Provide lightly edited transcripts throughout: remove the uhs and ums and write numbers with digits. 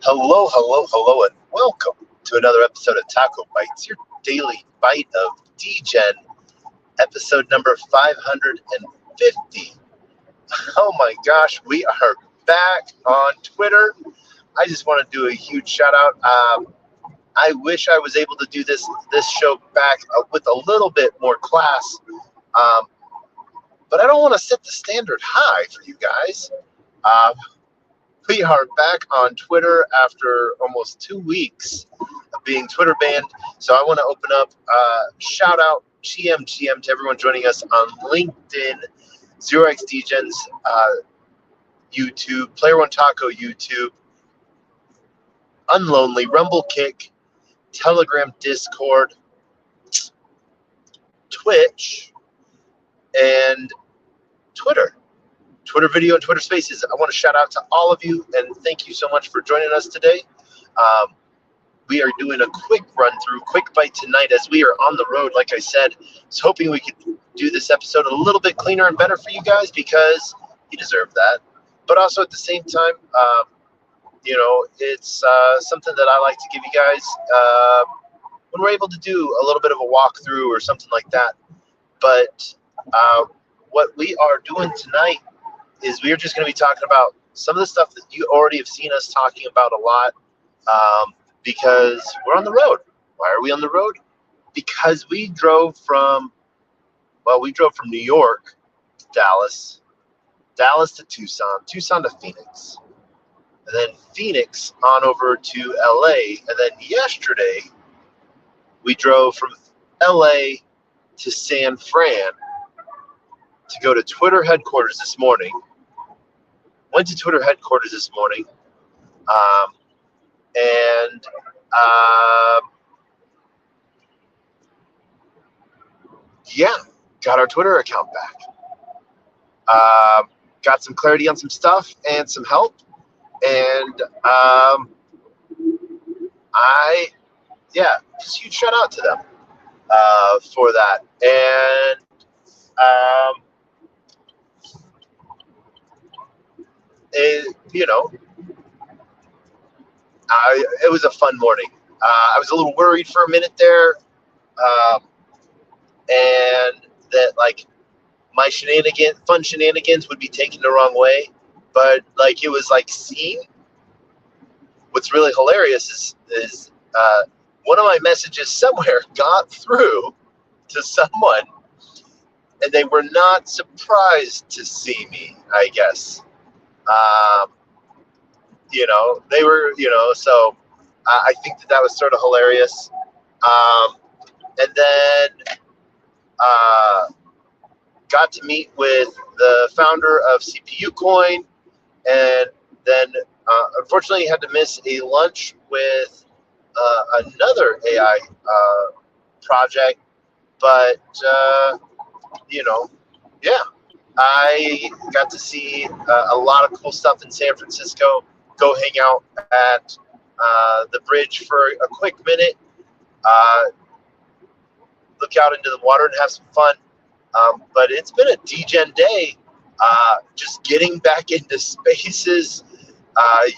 Hello, hello, hello, and welcome to another episode of TacoBytes, your daily bite of Degen, episode number 550. Oh my gosh, we are back on Twitter. I just want to do a huge shout out. I wish I was able to do this show back with a little bit more class, but I don't want to set the standard high for you guys. We are back on Twitter after almost 2 weeks of being Twitter banned. So I want to open up, shout out, GM to everyone joining us on LinkedIn, 0x Degens, YouTube, Player One Taco YouTube, Unlonely, Rumble Kick, Telegram, Discord, Twitch, and Twitter video and Twitter Spaces. I want to shout out to all of you and thank you so much for joining us today. We are doing a quick run through, quick bite tonight as we are on the road. Like I said, I was hoping we could do this episode a little bit cleaner and better for you guys because you deserve that. But also at the same time, it's something that I like to give you guys when we're able to do a little bit of a walkthrough or something like that. But what we are doing tonight is we're just going to be talking about some of the stuff that you already have seen us talking about a lot because we're on the road. Why are we on the road? Because we drove from New York to Dallas to Tucson to Phoenix, and then Phoenix on over to LA, and then yesterday we drove from LA to San Fran to go to Twitter headquarters this morning. Went to Twitter headquarters this morning, and got our Twitter account back. Got some clarity on some stuff and some help, and just huge shout out to them for that. And it was a fun morning. I was a little worried for a minute there, and that my fun shenanigans would be taken the wrong way, but it was seen. What's really hilarious is one of my messages somewhere got through to someone, and they were not surprised to see me, I guess. They were, so I think that was sort of hilarious. And then got to meet with the founder of CPU Coin, and then unfortunately had to miss a lunch with another AI project, but I got to see a lot of cool stuff in San Francisco. Go hang out at the bridge for a quick minute, look out into the water and have some fun. But it's been a Degen day, just getting back into spaces,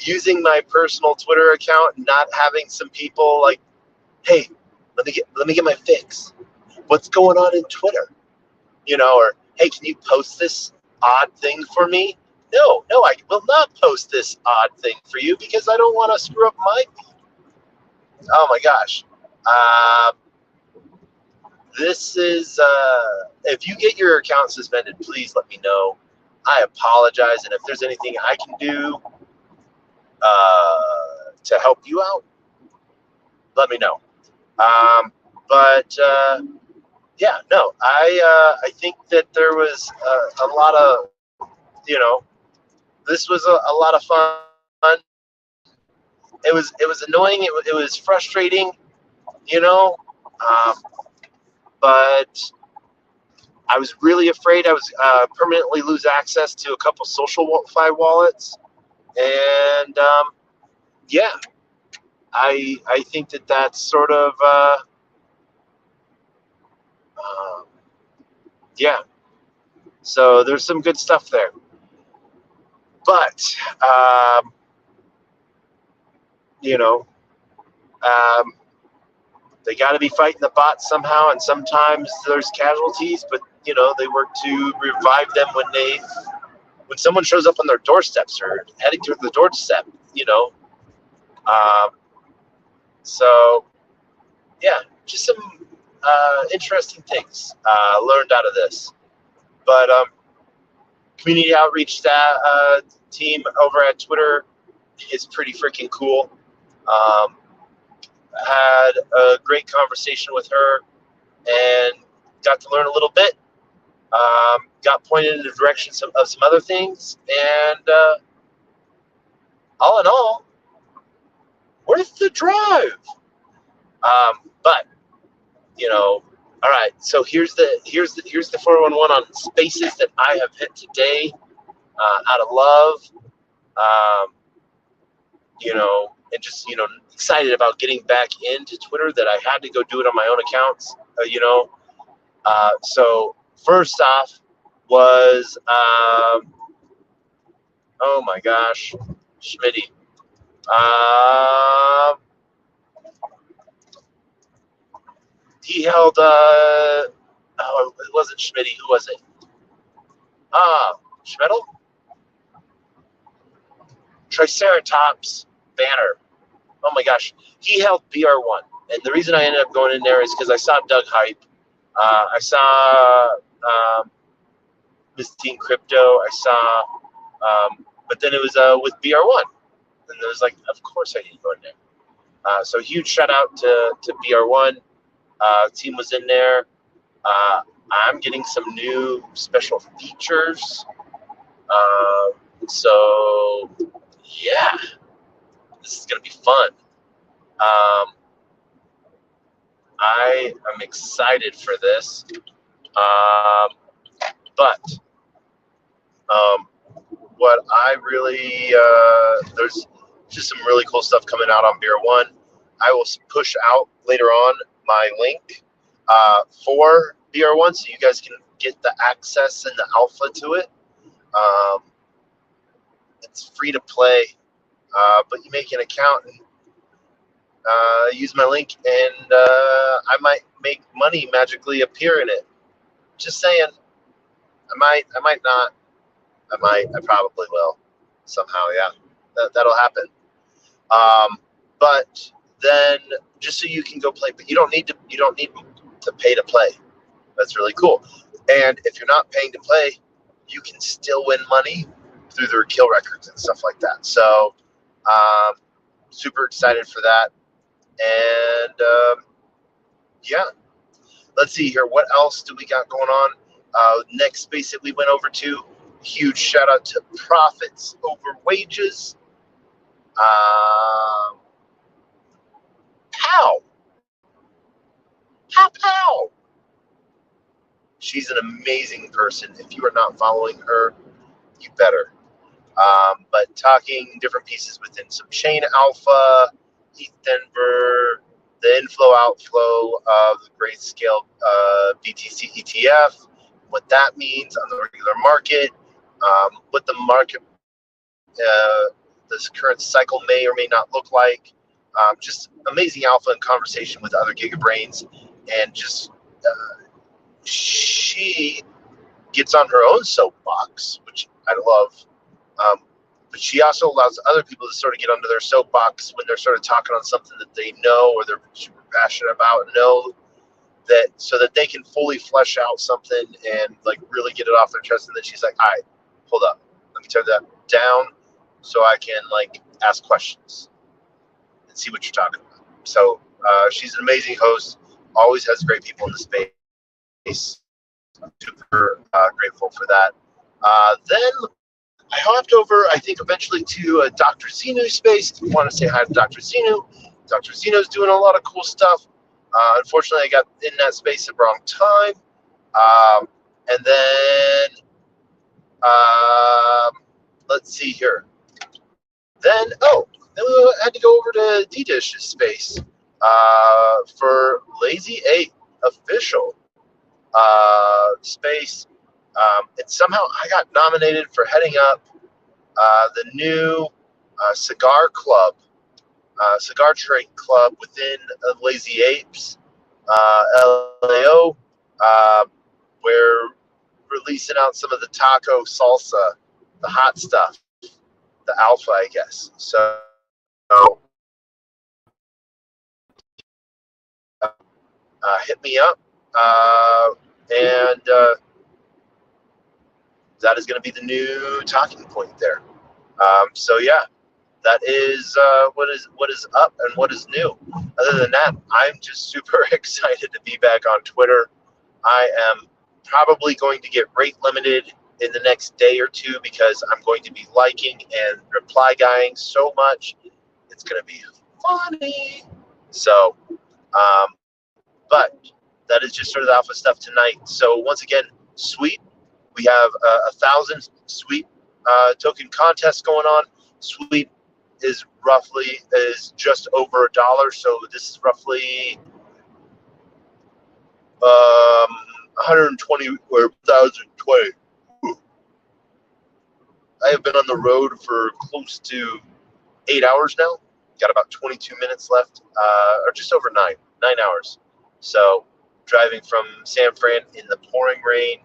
using my personal Twitter account, not having some people like, hey, let me get my fix. What's going on in Twitter? Or hey, can you post this odd thing for me? No, I will not post this odd thing for you because I don't want to screw up my feed. Oh my gosh. This is, if you get your account suspended, please let me know. I apologize, and if there's anything I can do to help you out, let me know. I think that there was a lot of, this was a lot of fun. It was annoying. It was frustrating, but I was really afraid I was permanently lose access to a couple SocialFi wallets, and I think that that's sort of So there's some good stuff there. But you know, um, they got to be fighting the bots somehow, and sometimes there's casualties, but they work to revive them when someone shows up on their doorsteps or heading to the doorstep. Um, so yeah, just some interesting things learned out of this. But community outreach team over at Twitter is pretty freaking cool. Had a great conversation with her and got to learn a little bit. Got pointed in the direction of some other things, and all in all, worth the drive. But all right. So here's the 411 on spaces that I have hit today, out of love. And just excited about getting back into Twitter. That I had to go do it on my own accounts. So first off was oh my gosh, Schmitty. He held oh, it wasn't Schmitty. Who was it? Schmettel? Triceratops banner. Oh my gosh. He held BR1. And the reason I ended up going in there is because I saw Doug Hype. I saw Miss Teen Crypto. I saw, but then it was with BR1. And it was like, of course I need to go in there. So huge shout out to BR1. Team was in there. I'm getting some new special features. So yeah, this is gonna be fun. I am excited for this. But what I really there's just some really cool stuff coming out on Beer One. I will push out later on my link for BR1 so you guys can get the access and the alpha to it. It's free to play, but you make an account and use my link, and I might make money magically appear in it. Just saying. I might not. I probably will somehow. Yeah, that'll happen. But then just so you can go play, but you don't need to pay to play. That's really cool. And if you're not paying to play, you can still win money through their kill records and stuff like that. So super excited for that. And yeah, let's see here. What else do we got going on? Next space that we went over to, huge shout out to Profits Over Wages. Pow! Pow! She's an amazing person. If you are not following her, you better. But talking different pieces within some chain alpha, ETH Denver, the inflow outflow of the Grayscale BTC ETF, what that means on the regular market, what the market, this current cycle may or may not look like. Just amazing alpha and conversation with other gigabrains, and just she gets on her own soapbox, which I love. But she also allows other people to sort of get under their soapbox when they're sort of talking on something that they know or they're super passionate about, that so that they can fully flesh out something and like really get it off their chest. And then she's like, all right, hold up, let me turn that down so I can like ask questions and see what you're talking about. So she's an amazing host, always has great people in the space. Super grateful for that. Then I hopped over, I think, eventually to Dr. Zenu's space. If you want to say hi to Dr. Zenu, Dr. Zenu's doing a lot of cool stuff. Unfortunately, I got in that space at the wrong time. And then, let's see here. Then we had to go over to D-Dish's space for Lazy 8 official space. And somehow I got nominated for heading up the new cigar club cigar trade club within Lazy Apes, LAO. We're releasing out some of the taco salsa, the hot stuff, the alpha, I guess. So hit me up, and that is going to be the new talking point there. So yeah, that is what is up and what is new. Other than that, I'm just super excited to be back on Twitter. I am probably going to get rate limited in the next day or two because I'm going to be liking and reply guying so much. It's going to be funny. So, but that is just sort of the alpha stuff tonight. So once again, sweep. We have 1,000 sweep token contests going on. Sweep is just over $1. So this is roughly 120 or 1,020. I have been on the road for close to 8 hours now. Got about 22 minutes left, or just over 9 hours. So driving from San Fran in the pouring rain,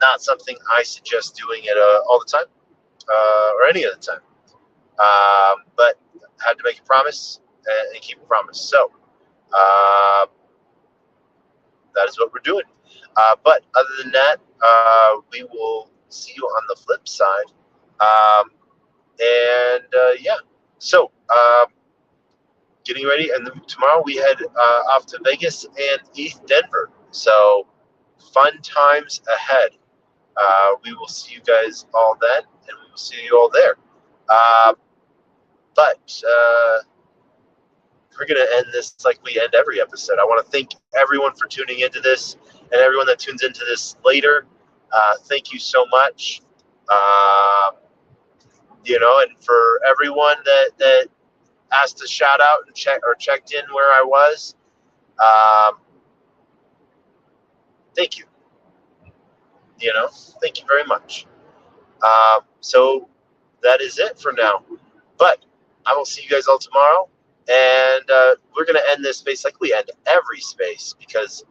not something I suggest doing it all the time, or any of the time. But had to make a promise and keep a promise. So that is what we're doing. But other than that, we will see you on the flip side. Yeah, so getting ready, and then tomorrow we head off to Vegas and East Denver. So fun times ahead. We will see you guys all then, and we will see you all there. But we're going to end this like we end every episode. I want to thank everyone for tuning into this, and everyone that tunes into this later. Thank you so much. And for everyone that asked a shout out and checked in where I was, thank you. Thank you very much. So that is it for now. But I will see you guys all tomorrow. And we're going to end this space like we end every space because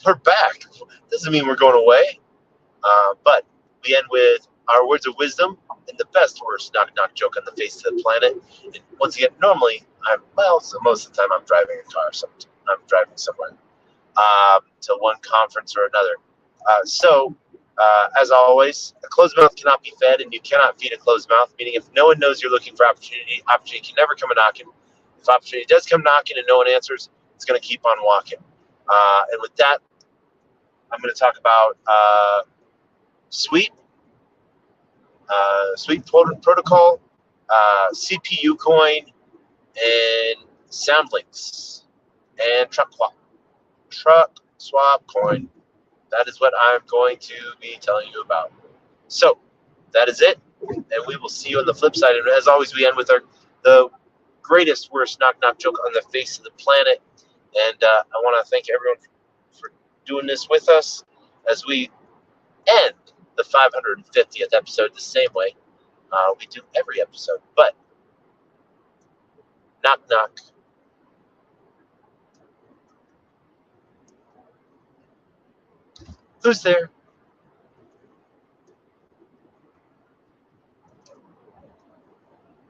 we're back. Doesn't mean we're going away. But we end with our words of wisdom and the best worst knock joke on the face of the planet. And once again, normally so most of the time I'm driving a car. I'm driving somewhere to one conference or another. As always, a closed mouth cannot be fed, and you cannot feed a closed mouth, meaning if no one knows you're looking for opportunity can never come a knocking. If opportunity does come knocking and no one answers, it's going to keep on walking. And with that, I'm going to talk about sweep protocol, CPU coin, and sound links, and truck swap coin. That is what I'm going to be telling you about. So that is it, and we will see you on the flip side. And as always, we end with the greatest worst knock joke on the face of the planet. And I want to thank everyone for doing this with us as we end the 550th episode the same way we do every episode. But knock. Who's there?